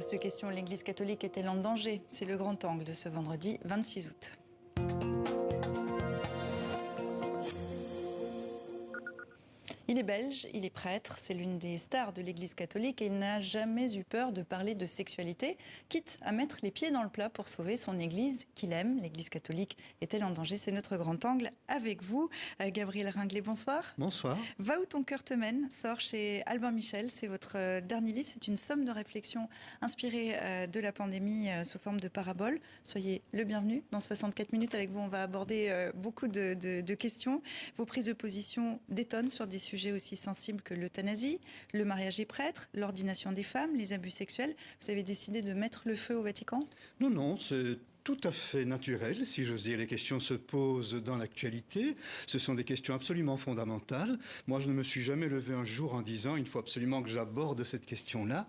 Cette question, l'Église catholique est-elle en danger? C'est le grand angle de ce vendredi 26 août. Il est belge, il est prêtre, c'est l'une des stars de l'Église catholique et il n'a jamais eu peur de parler de sexualité, quitte à mettre les pieds dans le plat pour sauver son Église qu'il aime. L'Église catholique est-elle en danger? C'est notre grand angle avec vous. Gabriel Ringlet, bonsoir. Bonsoir. Va où ton cœur te mène sort chez Albin Michel. C'est votre dernier livre. C'est une somme de réflexions inspirée de la pandémie sous forme de paraboles. Soyez le bienvenu. Dans 64 minutes avec vous, on va aborder beaucoup de questions. Vos prises de position détonnent sur des sujets aussi sensibles que l'euthanasie, le mariage des prêtres, l'ordination des femmes, les abus sexuels. Vous avez décidé de mettre le feu au Vatican? Non, c'est tout à fait naturel, si j'ose dire. Les questions se posent dans l'actualité. Ce sont des questions absolument fondamentales. Moi, je ne me suis jamais levé un jour en disant « il faut absolument que j'aborde cette question-là ».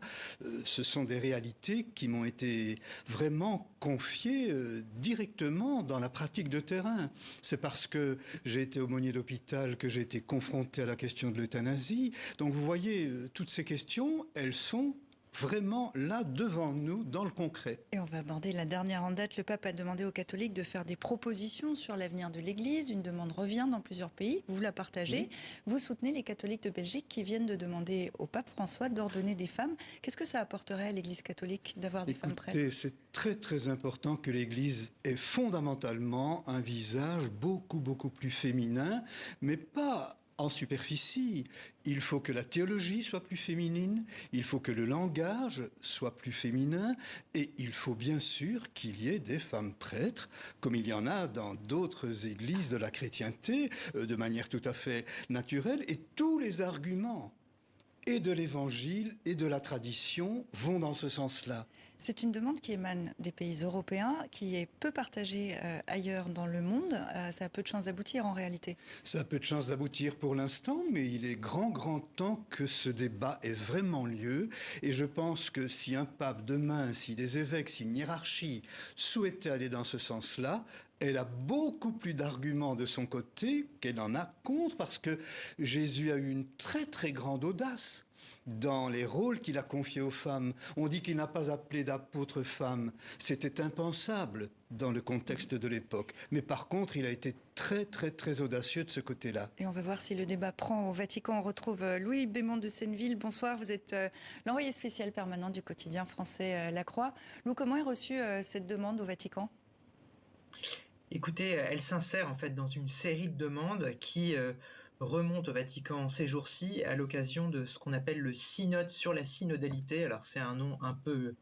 Ce sont des réalités qui m'ont été vraiment confiées directement dans la pratique de terrain. C'est parce que j'ai été aumônier d'hôpital que j'ai été confronté à la question de l'euthanasie. Donc vous voyez, toutes ces questions, elles sont vraiment là devant nous dans le concret. Et on va aborder la dernière en date. Le pape a demandé aux catholiques de faire des propositions sur l'avenir de l'Église. Une demande revient dans plusieurs pays. Vous la partagez. Oui. Vous soutenez les catholiques de Belgique qui viennent de demander au pape François d'ordonner des femmes. Qu'est-ce que ça apporterait à l'Église catholique d'avoir des femmes prêtres? C'est très important que l'Église ait fondamentalement un visage beaucoup plus féminin, mais pas en superficie. Il faut que la théologie soit plus féminine, il faut que le langage soit plus féminin, et il faut bien sûr qu'il y ait des femmes prêtres, comme il y en a dans d'autres églises de la chrétienté, de manière tout à fait naturelle, et tous les arguments et de l'évangile et de la tradition vont dans ce sens-là. C'est une demande qui émane des pays européens, qui est peu partagée ailleurs dans le monde. Ça a peu de chances d'aboutir en réalité. Ça a peu de chances d'aboutir pour l'instant, mais il est grand temps que ce débat ait vraiment lieu. Et je pense que si un pape demain, si des évêques, si une hiérarchie souhaitait aller dans ce sens-là, elle a beaucoup plus d'arguments de son côté qu'elle en a contre, parce que Jésus a eu une très grande audace dans les rôles qu'il a confiés aux femmes. On dit qu'il n'a pas appelé d'apôtres femmes. C'était impensable dans le contexte de l'époque. Mais par contre, il a été très audacieux de ce côté-là. Et on va voir si le débat prend au Vatican. On retrouve Louis Bémond de Senneville. Bonsoir, vous êtes l'envoyé spécial permanent du quotidien français La Croix. Lou, comment est reçue cette demande au Vatican ? Écoutez, elle s'insère en fait dans une série de demandes qui remontent au Vatican ces jours-ci à l'occasion de ce qu'on appelle le synode sur la synodalité. Alors c'est un nom un peu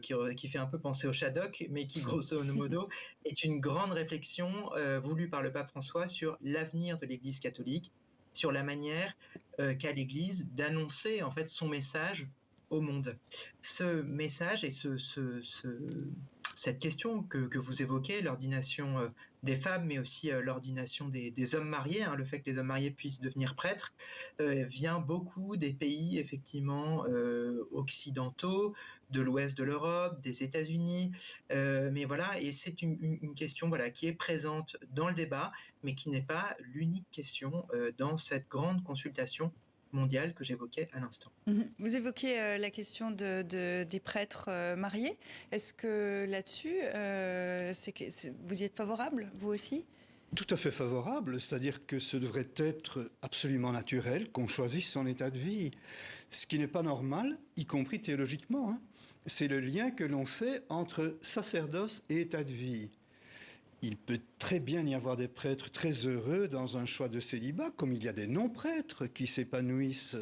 qui fait un peu penser au Shadok, mais qui grosso modo est une grande réflexion voulue par le pape François sur l'avenir de l'Église catholique, sur la manière qu'a l'Église d'annoncer en fait son message au monde. Ce message et cette question que vous évoquez, l'ordination des femmes, mais aussi l'ordination des hommes mariés, le fait que les hommes mariés puissent devenir prêtres, vient beaucoup des pays effectivement occidentaux, de l'ouest de l'Europe, des États-Unis, mais voilà, et c'est une question qui est présente dans le débat, mais qui n'est pas l'unique question dans cette grande consultation mondiale que j'évoquais à l'instant. Vous évoquez la question des prêtres mariés. Est-ce que là-dessus, vous y êtes favorable, vous aussi ? Tout à fait favorable, c'est-à-dire que ce devrait être absolument naturel qu'on choisisse son état de vie. Ce qui n'est pas normal, y compris théologiquement, c'est le lien que l'on fait entre sacerdoce et état de vie. Il peut très bien y avoir des prêtres très heureux dans un choix de célibat, comme il y a des non-prêtres qui s'épanouissent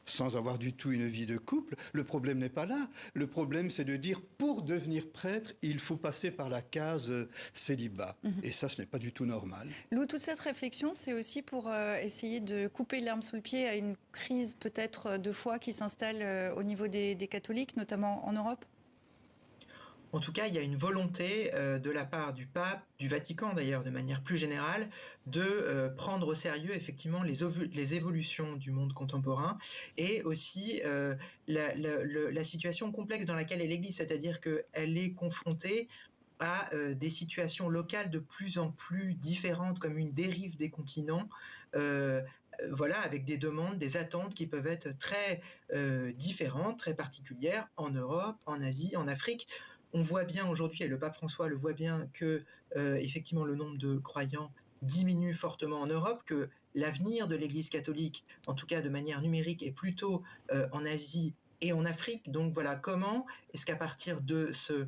sans avoir du tout une vie de couple. Le problème n'est pas là. Le problème, c'est de dire, pour devenir prêtre, il faut passer par la case célibat. Et ça, ce n'est pas du tout normal. Lou, toute cette réflexion, c'est aussi pour essayer de couper l'herbe sous le pied à une crise peut-être de foi qui s'installe au niveau des catholiques, notamment en Europe ? En tout cas, il y a une volonté de la part du pape, du Vatican d'ailleurs, de manière plus générale, de prendre au sérieux effectivement les évolutions du monde contemporain et aussi la situation complexe dans laquelle est l'Église, c'est-à-dire qu'elle est confrontée à des situations locales de plus en plus différentes, comme une dérive des continents, voilà, avec des demandes, des attentes qui peuvent être très différentes, très particulières en Europe, en Asie, en Afrique. On voit bien aujourd'hui, et le pape François le voit bien, que effectivement le nombre de croyants diminue fortement en Europe, que l'avenir de l'Église catholique, en tout cas de manière numérique, est plutôt en Asie et en Afrique. Donc voilà, comment est-ce qu'à partir de ce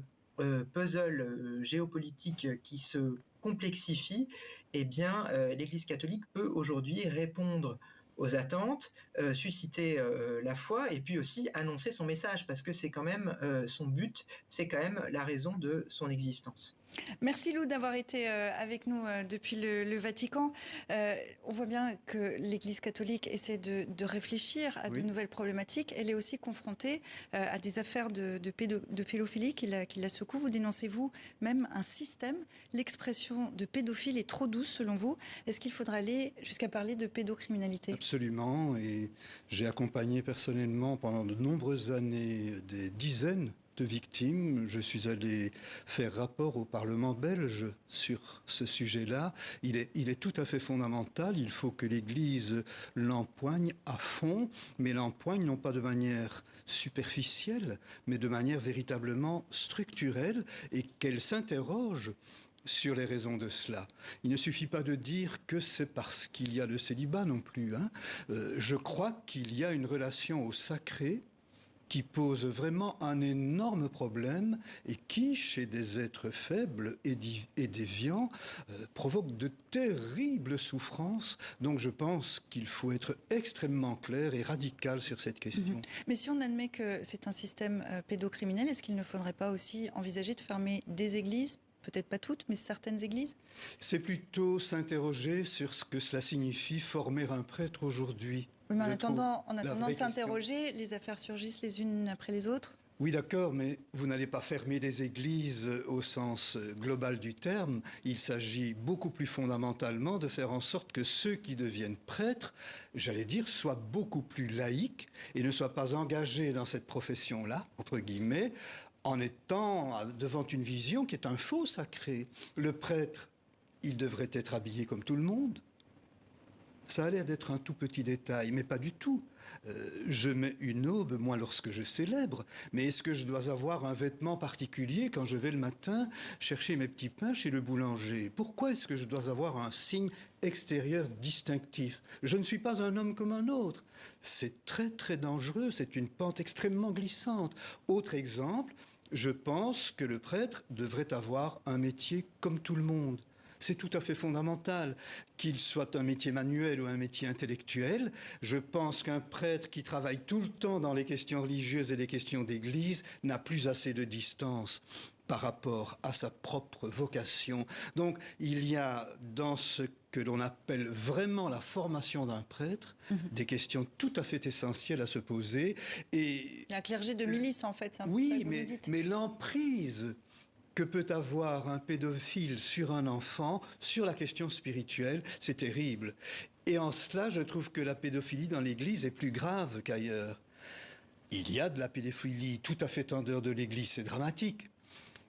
puzzle géopolitique qui se complexifie, eh bien, l'Église catholique peut aujourd'hui répondre aux attentes, susciter la foi et puis aussi annoncer son message, parce que c'est quand même son but, c'est quand même la raison de son existence. Merci Lou d'avoir été avec nous depuis le Vatican. On voit bien que l'Église catholique essaie de réfléchir à de nouvelles problématiques. Elle est aussi confrontée à des affaires de pédophilie qui la secouent. Vous dénoncez, vous, même un système. L'expression de pédophile est trop douce selon vous. Est-ce qu'il faudra aller jusqu'à parler de pédocriminalité? Absolument, et j'ai accompagné personnellement pendant de nombreuses années des dizaines de victimes. Je suis allé faire rapport au Parlement belge sur ce sujet-là. Il est tout à fait fondamental. Il faut que l'Église l'empoigne à fond, mais l'empoigne non pas de manière superficielle, mais de manière véritablement structurelle, et qu'elle s'interroge sur les raisons de cela. Il ne suffit pas de dire que c'est parce qu'il y a le célibat non plus. Je crois qu'il y a une relation au sacré qui pose vraiment un énorme problème et qui, chez des êtres faibles et déviants, provoque de terribles souffrances. Donc je pense qu'il faut être extrêmement clair et radical sur cette question. Mais si on admet que c'est un système pédocriminel, est-ce qu'il ne faudrait pas aussi envisager de fermer des églises? Peut-être pas toutes, mais certaines églises? C'est plutôt s'interroger sur ce que cela signifie former un prêtre aujourd'hui. Oui, mais en attendant de s'interroger, les affaires surgissent les unes après les autres. Oui, d'accord, mais vous n'allez pas fermer des églises au sens global du terme. Il s'agit beaucoup plus fondamentalement de faire en sorte que ceux qui deviennent prêtres, j'allais dire, soient beaucoup plus laïques et ne soient pas engagés dans cette profession-là, entre guillemets, en étant devant une vision qui est un faux sacré. Le prêtre, il devrait être habillé comme tout le monde. Ça a l'air d'être un tout petit détail, mais pas du tout. Je mets une aube, moi, lorsque je célèbre, mais est-ce que je dois avoir un vêtement particulier quand je vais le matin chercher mes petits pains chez le boulanger? Pourquoi est-ce que je dois avoir un signe extérieur distinctif? Je ne suis pas un homme comme un autre. C'est très, très dangereux, c'est une pente extrêmement glissante. Autre exemple, je pense que le prêtre devrait avoir un métier comme tout le monde. C'est tout à fait fondamental, qu'il soit un métier manuel ou un métier intellectuel. Je pense qu'un prêtre qui travaille tout le temps dans les questions religieuses et les questions d'église n'a plus assez de distance par rapport à sa propre vocation. Donc il y a dans ce que l'on appelle vraiment la formation d'un prêtre, des questions tout à fait essentielles à se poser. Et il y a un clergé de milice, en fait. Oui, mais l'emprise que peut avoir un pédophile sur un enfant, sur la question spirituelle, c'est terrible. Et en cela, je trouve que la pédophilie dans l'Église est plus grave qu'ailleurs. Il y a de la pédophilie tout à fait en dehors de l'Église, c'est dramatique.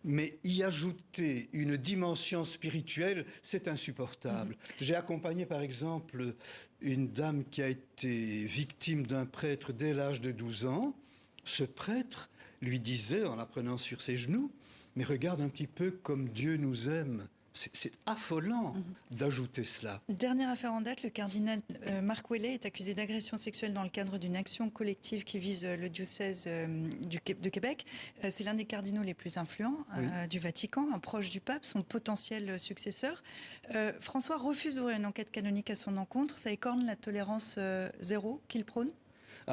Mais y ajouter une dimension spirituelle, c'est insupportable. J'ai accompagné par exemple une dame qui a été victime d'un prêtre dès l'âge de 12 ans. Ce prêtre lui disait, en la prenant sur ses genoux, « Mais regarde un petit peu comme Dieu nous aime ». C'est affolant d'ajouter cela. Dernière affaire en date, le cardinal Marc Ouellet est accusé d'agression sexuelle dans le cadre d'une action collective qui vise le diocèse de Québec. C'est l'un des cardinaux les plus influents du Vatican, un proche du pape, son potentiel successeur. François refuse d'ouvrir une enquête canonique à son encontre. Ça écorne la tolérance zéro qu'il prône?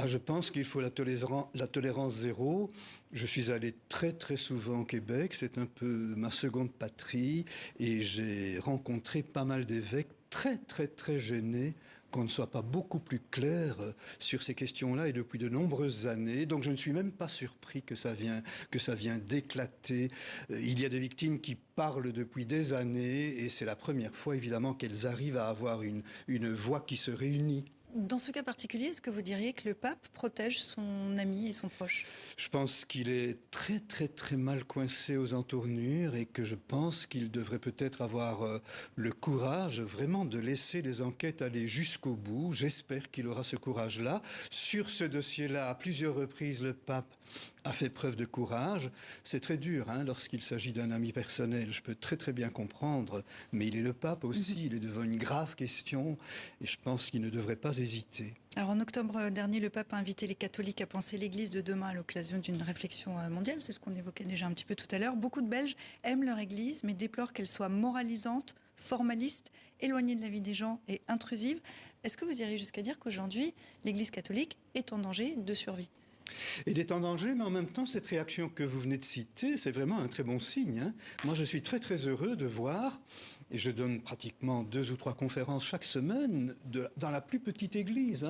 Je pense qu'il faut la tolérance zéro. Je suis allé très très souvent au Québec, c'est un peu ma seconde patrie, et j'ai rencontré pas mal d'évêques très très très gênés qu'on ne soit pas beaucoup plus clair sur ces questions-là, et depuis de nombreuses années. Donc je ne suis même pas surpris que ça vient d'éclater. Il y a des victimes qui parlent depuis des années, et c'est la première fois évidemment qu'elles arrivent à avoir une voix qui se réunit Dans ce cas particulier, est-ce que vous diriez que le pape protège son ami et son proche? Je pense qu'il est très très très mal coincé aux entournures et que je pense qu'il devrait peut-être avoir le courage vraiment de laisser les enquêtes aller jusqu'au bout. J'espère qu'il aura ce courage-là. Sur ce dossier-là, à plusieurs reprises, le pape a fait preuve de courage. C'est très dur lorsqu'il s'agit d'un ami personnel. Je peux très très bien comprendre, mais il est le pape aussi. Il est devant une grave question et je pense qu'il ne devrait pas hésiter. Alors en octobre dernier, le pape a invité les catholiques à penser l'Église de demain à l'occasion d'une réflexion mondiale. C'est ce qu'on évoquait déjà un petit peu tout à l'heure. Beaucoup de Belges aiment leur Église, mais déplorent qu'elle soit moralisante, formaliste, éloignée de la vie des gens et intrusive. Est-ce que vous iriez jusqu'à dire qu'aujourd'hui, l'Église catholique est en danger de survie? Il est en danger, mais en même temps, cette réaction que vous venez de citer, c'est vraiment un très bon signe. Moi, je suis très très heureux de voir, et je donne pratiquement 2 ou 3 conférences chaque semaine dans la plus petite église,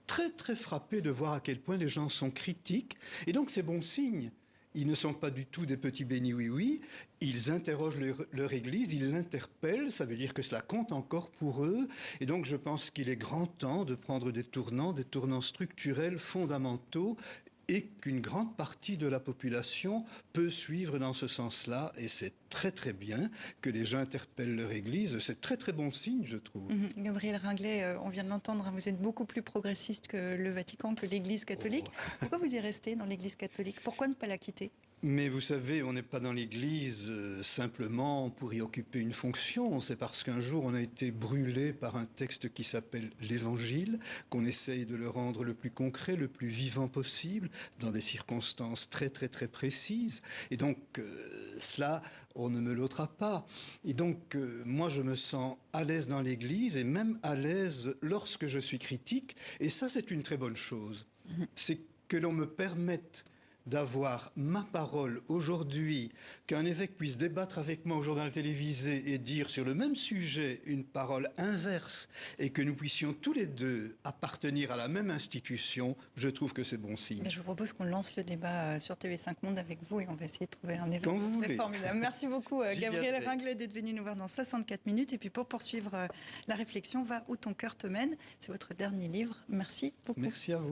très très frappé de voir à quel point les gens sont critiques, et donc c'est bon signe. Ils ne sont pas du tout des petits bénis oui-oui, ils interrogent leur Église, ils l'interpellent, ça veut dire que cela compte encore pour eux. Et donc je pense qu'il est grand temps de prendre des tournants structurels fondamentaux et qu'une grande partie de la population peut suivre dans ce sens-là. Et c'est très très bien que les gens interpellent leur Église. C'est très très bon signe, je trouve. Gabriel Ringlet, on vient de l'entendre, vous êtes beaucoup plus progressiste que le Vatican, que l'Église catholique. Pourquoi vous y restez dans l'Église catholique? Pourquoi ne pas la quitter? Mais vous savez, on n'est pas dans l'Église simplement pour y occuper une fonction. C'est parce qu'un jour on a été brûlé par un texte qui s'appelle l'Évangile, qu'on essaye de le rendre le plus concret, le plus vivant possible, dans des circonstances très très très précises. Et donc cela, on ne me l'ôtera pas. Et donc moi je me sens à l'aise dans l'Église et même à l'aise lorsque je suis critique. Et ça c'est une très bonne chose. C'est que l'on me permette d'avoir ma parole aujourd'hui, qu'un évêque puisse débattre avec moi au journal télévisé et dire sur le même sujet une parole inverse et que nous puissions tous les deux appartenir à la même institution, je trouve que c'est bon signe. Mais je vous propose qu'on lance le débat sur TV5 Monde avec vous et on va essayer de trouver un événement. Quand vous voulez. Formidable. Merci beaucoup Gabriel Ringlet d'être venu nous voir dans 64 minutes. Et puis pour poursuivre la réflexion, Va où ton cœur te mène. C'est votre dernier livre. Merci beaucoup. Merci à vous.